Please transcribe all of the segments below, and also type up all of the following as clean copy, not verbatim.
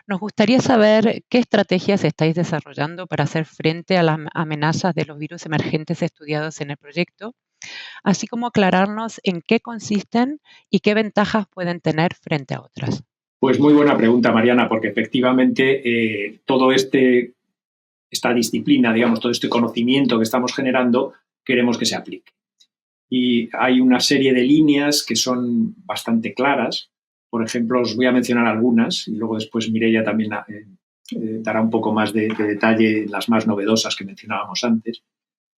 Nos gustaría saber qué estrategias estáis desarrollando para hacer frente a las amenazas de los virus emergentes estudiados en el proyecto, así como aclararnos en qué consisten y qué ventajas pueden tener frente a otras. Pues muy buena pregunta, Mariana, porque efectivamente todo esta disciplina, digamos, todo este conocimiento que estamos generando, queremos que se aplique. Y hay una serie de líneas que son bastante claras. Por ejemplo, os voy a mencionar algunas y luego después Mireia también dará un poco más de detalle en las más novedosas que mencionábamos antes.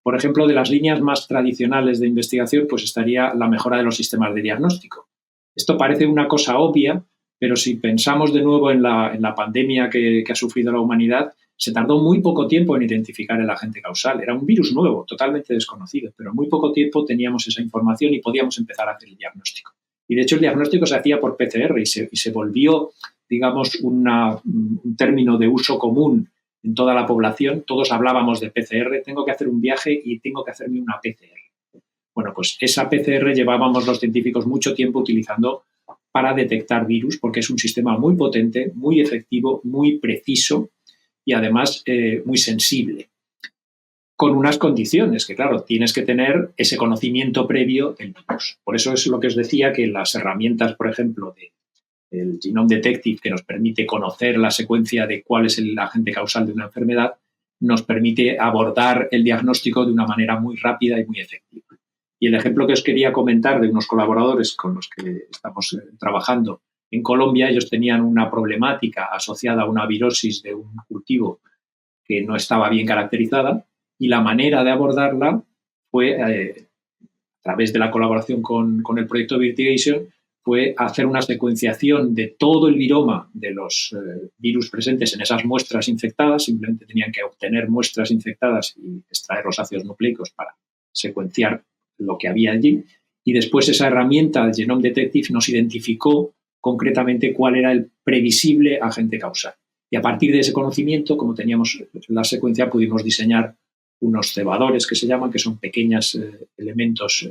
Por ejemplo, de las líneas más tradicionales de investigación, pues estaría la mejora de los sistemas de diagnóstico. Esto parece una cosa obvia, pero si pensamos de nuevo en la pandemia que ha sufrido la humanidad, se tardó muy poco tiempo en identificar el agente causal. Era un virus nuevo, totalmente desconocido, pero en muy poco tiempo teníamos esa información y podíamos empezar a hacer el diagnóstico. Y de hecho el diagnóstico se hacía por PCR y se volvió, digamos, un término de uso común en toda la población. Todos hablábamos de PCR, tengo que hacer un viaje y tengo que hacerme una PCR. Bueno, pues esa PCR llevábamos los científicos mucho tiempo utilizando para detectar virus, porque es un sistema muy potente, muy efectivo, muy preciso y además muy sensible, con unas condiciones que, claro, tienes que tener ese conocimiento previo del virus. Por eso es lo que os decía, que las herramientas, por ejemplo, del Genome Detective, que nos permite conocer la secuencia de cuál es el agente causal de una enfermedad, nos permite abordar el diagnóstico de una manera muy rápida y muy efectiva. Y el ejemplo que os quería comentar de unos colaboradores con los que estamos trabajando en Colombia, ellos tenían una problemática asociada a una virosis de un cultivo que no estaba bien caracterizada y la manera de abordarla fue, a través de la colaboración con el proyecto Virtigation, fue hacer una secuenciación de todo el viroma de los virus presentes en esas muestras infectadas. Simplemente tenían que obtener muestras infectadas y extraer los ácidos nucleicos para secuenciar lo que había allí. Y después esa herramienta, el Genome Detective, nos identificó concretamente cuál era el previsible agente causal. Y a partir de ese conocimiento, como teníamos la secuencia, pudimos diseñar unos cebadores que se llaman, que son pequeños elementos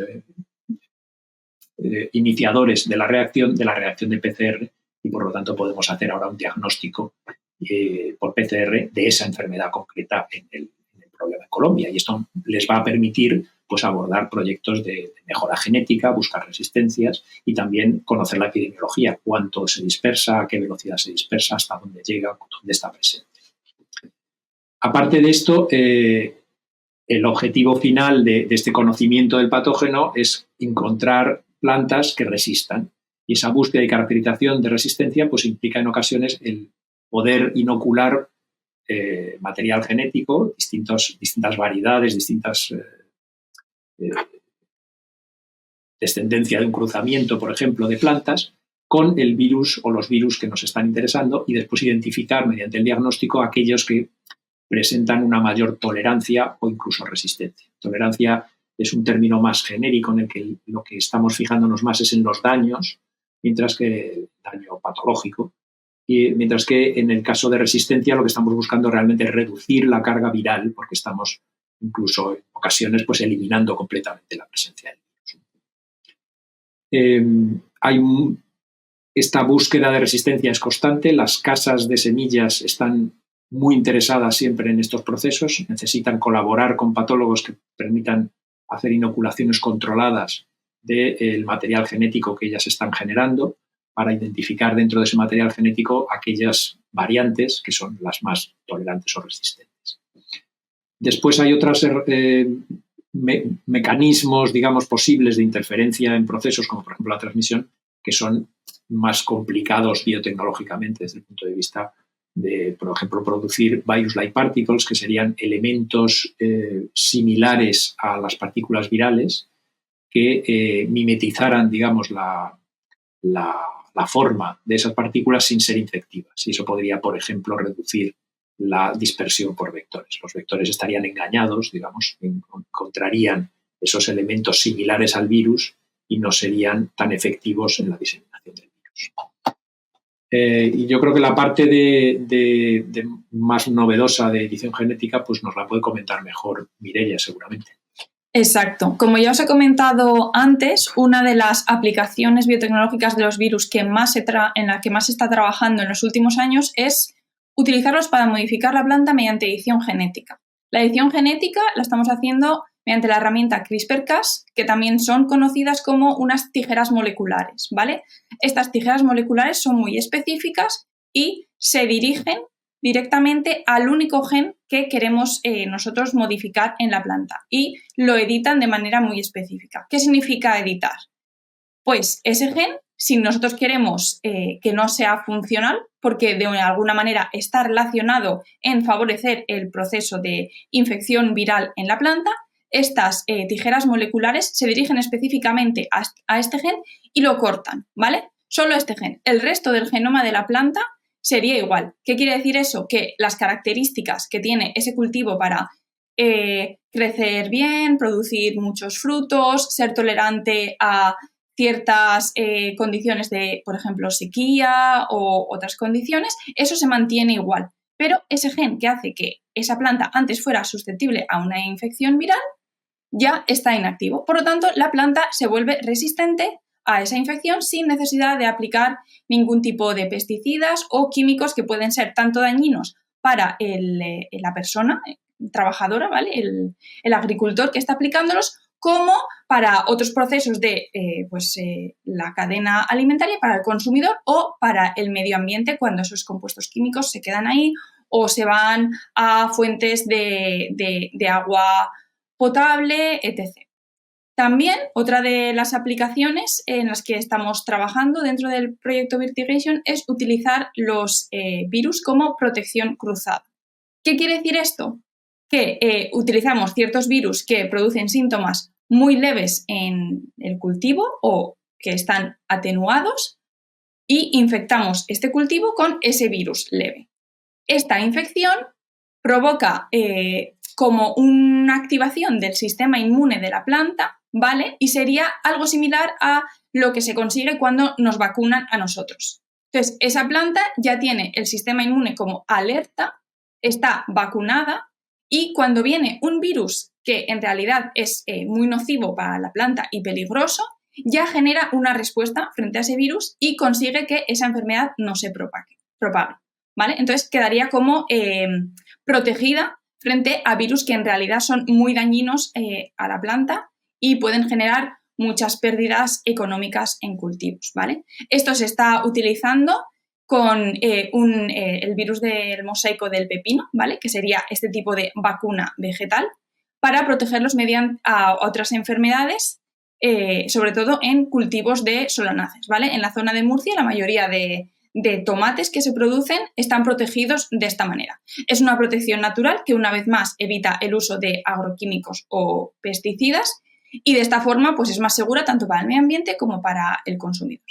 iniciadores de la reacción de PCR, y por lo tanto podemos hacer ahora un diagnóstico por PCR de esa enfermedad concreta en el problema en Colombia. Y esto les va a permitir pues, abordar proyectos de mejora genética, buscar resistencias y también conocer la epidemiología, cuánto se dispersa, a qué velocidad se dispersa, hasta dónde llega, dónde está presente. Aparte de esto, el objetivo final de este conocimiento del patógeno es encontrar plantas que resistan. Y esa búsqueda y caracterización de resistencia pues, implica en ocasiones el poder inocular material genético, distintas variedades, distintas descendencia de un cruzamiento, por ejemplo, de plantas, con el virus o los virus que nos están interesando y después identificar mediante el diagnóstico aquellos que presentan una mayor tolerancia o incluso resistencia. Tolerancia es un término más genérico en el que lo que estamos fijándonos más es en los daños, mientras que el daño patológico, y mientras que en el caso de resistencia lo que estamos buscando realmente es reducir la carga viral, porque estamos incluso en ocasiones pues, eliminando completamente la presencia del virus. Esta búsqueda de resistencia es constante, las casas de semillas están muy interesadas siempre en estos procesos, necesitan colaborar con patólogos que permitan hacer inoculaciones controladas del material genético que ellas están generando para identificar dentro de ese material genético aquellas variantes que son las más tolerantes o resistentes. Después hay otros mecanismos, digamos, posibles de interferencia en procesos, como por ejemplo la transmisión, que son más complicados biotecnológicamente desde el punto de vista de, por ejemplo, producir virus-like particles, que serían elementos similares a las partículas virales que mimetizaran, digamos, la forma de esas partículas sin ser infectivas. Y eso podría, por ejemplo, reducir la dispersión por vectores. Los vectores estarían engañados, digamos, encontrarían esos elementos similares al virus y no serían tan efectivos en la diseminación del virus. Y yo creo que la parte de más novedosa de edición genética pues nos la puede comentar mejor Mireia, seguramente. Exacto. Como ya os he comentado antes, una de las aplicaciones biotecnológicas de los virus en la que más se está trabajando en los últimos años es utilizarlos para modificar la planta mediante edición genética. La edición genética la estamos haciendo mediante la herramienta CRISPR-Cas, que también son conocidas como unas tijeras moleculares, ¿vale? Estas tijeras moleculares son muy específicas y se dirigen directamente al único gen que queremos nosotros modificar en la planta y lo editan de manera muy específica. ¿Qué significa editar? Pues ese gen, si nosotros queremos que no sea funcional, porque de alguna manera está relacionado en favorecer el proceso de infección viral en la planta, estas tijeras moleculares se dirigen específicamente a este gen y lo cortan, ¿vale? Solo este gen. El resto del genoma de la planta sería igual. ¿Qué quiere decir eso? Que las características que tiene ese cultivo para crecer bien, producir muchos frutos, ser tolerante a ciertas condiciones de, por ejemplo, sequía o otras condiciones, eso se mantiene igual. Pero ese gen que hace que esa planta antes fuera susceptible a una infección viral ya está inactivo. Por lo tanto, la planta se vuelve resistente a esa infección sin necesidad de aplicar ningún tipo de pesticidas o químicos que pueden ser tanto dañinos para la persona trabajadora, ¿vale? El agricultor que está aplicándolos, como para otros procesos de la cadena alimentaria, para el consumidor o para el medio ambiente cuando esos compuestos químicos se quedan ahí o se van a fuentes de agua potable, etc. También otra de las aplicaciones en las que estamos trabajando dentro del proyecto Virtigation es utilizar los virus como protección cruzada. ¿Qué quiere decir esto? Que utilizamos ciertos virus que producen síntomas muy leves en el cultivo o que están atenuados y infectamos este cultivo con ese virus leve. Esta infección provoca como una activación del sistema inmune de la planta, ¿vale? Y sería algo similar a lo que se consigue cuando nos vacunan a nosotros. Entonces, esa planta ya tiene el sistema inmune como alerta, está vacunada y cuando viene un virus que en realidad es muy nocivo para la planta y peligroso, ya genera una respuesta frente a ese virus y consigue que esa enfermedad no se propague. ¿Vale? Entonces quedaría como protegida frente a virus que en realidad son muy dañinos a la planta y pueden generar muchas pérdidas económicas en cultivos, ¿vale? Esto se está utilizando con el virus del mosaico del pepino, ¿vale? Que sería este tipo de vacuna vegetal para protegerlos mediante a otras enfermedades, sobre todo en cultivos de solanáceas, ¿vale? En la zona de Murcia la mayoría de tomates que se producen están protegidos de esta manera. Es una protección natural que una vez más evita el uso de agroquímicos o pesticidas y de esta forma pues es más segura tanto para el medio ambiente como para el consumidor.